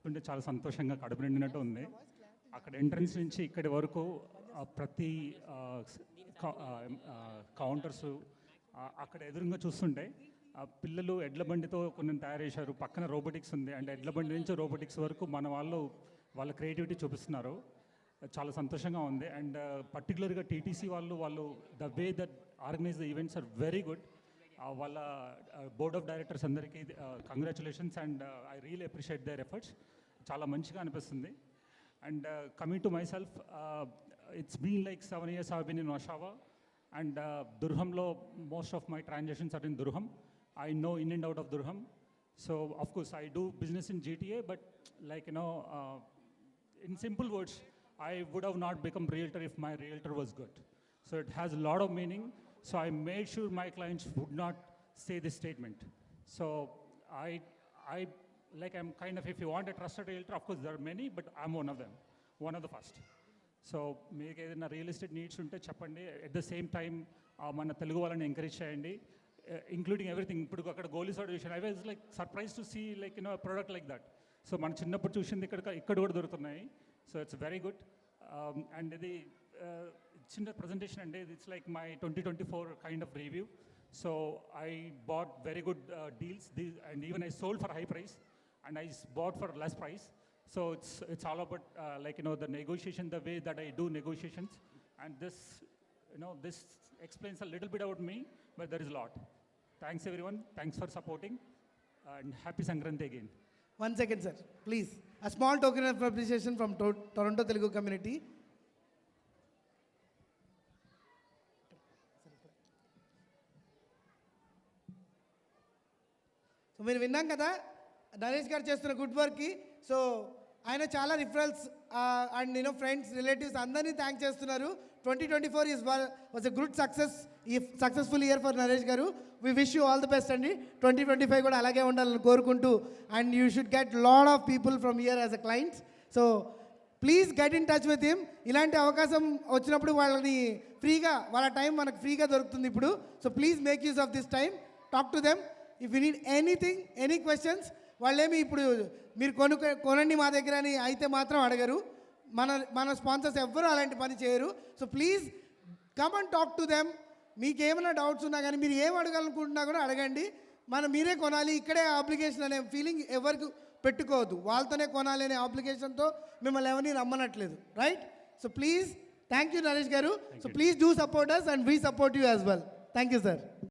చూస్తుంటే చాలా సంతోషంగా కడుపు నిండినట్టు ఉంది. అక్కడ ఎంట్రన్స్ నుంచి ఇక్కడి వరకు ప్రతి కౌంటర్స్ అక్కడ ఎదురుగా చూస్తుంటే పిల్లలు ఎడ్ల బండితో కొన్ని తయారు చేశారు. పక్కన రోబోటిక్స్ ఉంది. అండ్ ఎడ్ల బండి నుంచి రోబోటిక్స్ వరకు మన వాళ్ళ క్రియేటివిటీ చూపిస్తున్నారు. చాలా సంతోషంగా ఉంది. అండ్ పర్టికులర్గా టీటీసీ వాళ్ళు the way that organize the events are very good. వాళ్ళ బోర్డ్ ఆఫ్ డైరెక్టర్స్ అందరికీ congratulations and I really appreciate their efforts. చాలా మంచిగా అనిపిస్తుంది. And coming to myself, it's been like 7 years I've been in Oshawa, and Durhamlo most of my transactions are in Durham. I know in and out of Durham. So of course I do business in GTA, but like in simple words, I would have not become realtor if my realtor was good. So it has a lot of meaning. So I made sure my clients would not say this statement. So I'm kind of, if you want a trusted realtor, of course there are many, but I'm one of them, one of the first. So మీకు ఏదైనా real estate needs ఉంటే చెప్పండి. At the same time మన తెలుగు వాళ్ళని encourage చేయండి, including everything. ఇప్పుడు అక్కడ గోలీసోడ్ చూసాను. I was like surprise to see like product like that. So మన చిన్నప్పుడు చూసింది ఇక్కడ కూడా దొరుకుతున్నాయి. So it's very good. And ఇది చిన్న ప్రజెంటేషన్ అండి. It's like my 2024 kind of review. So I bought very good deals and even I sold for high price and I bought for less price. So it's all about the negotiation, the way that I do negotiations, and this explains a little bit about me, but there is a lot. Thanks everyone. Thanks for supporting, and happy Sankranti again. One second, sir, please. A small token of appreciation from Toronto Telugu community. So మీరు విన్నాం కదా నరేష్ గారు చేస్తున్న good వర్క్కి. So ఆయన చాలా referrals and friends, relatives అందరినీ thank చేస్తున్నారు. 2024 was a good successful year for Naresh garu. We wish you all the best అండి. 2025 కూడా అలాగే ఉండాలని కోరుకుంటూ, and you should get lot of people from here as a clients. So please get in touch with him. ఇలాంటి అవకాశం వచ్చినప్పుడు వాళ్ళని ఫ్రీగా, వాళ్ళ టైం మనకు ఫ్రీగా దొరుకుతుంది ఇప్పుడు. So please make use of this time. Talk to them if you need anything, any questions. వాళ్ళేమి ఇప్పుడు మీరు కొనండి మా దగ్గర అని అయితే మాత్రం అడగరు. మన స్పాన్సర్స్ ఎవ్వరూ అలాంటి పని చేయరు. So please come and talk to them. మీకు ఏమైనా డౌట్స్ ఉన్నా కానీ, మీరు ఏం అడగాలనుకుంటున్నా కూడా అడగండి. మీరే కొనాలి, ఇక్కడే అప్లికేషన్ అనే ఫీలింగ్ ఎవరికి పెట్టుకోవద్దు. వాళ్ళతోనే కొనాలి అనే అప్లికేషన్తో మిమ్మల్ని ఎవరిని రమ్మనట్లేదు, right? So please, thank you Naresh garu. So please do support us and we support you as well. Thank you sir.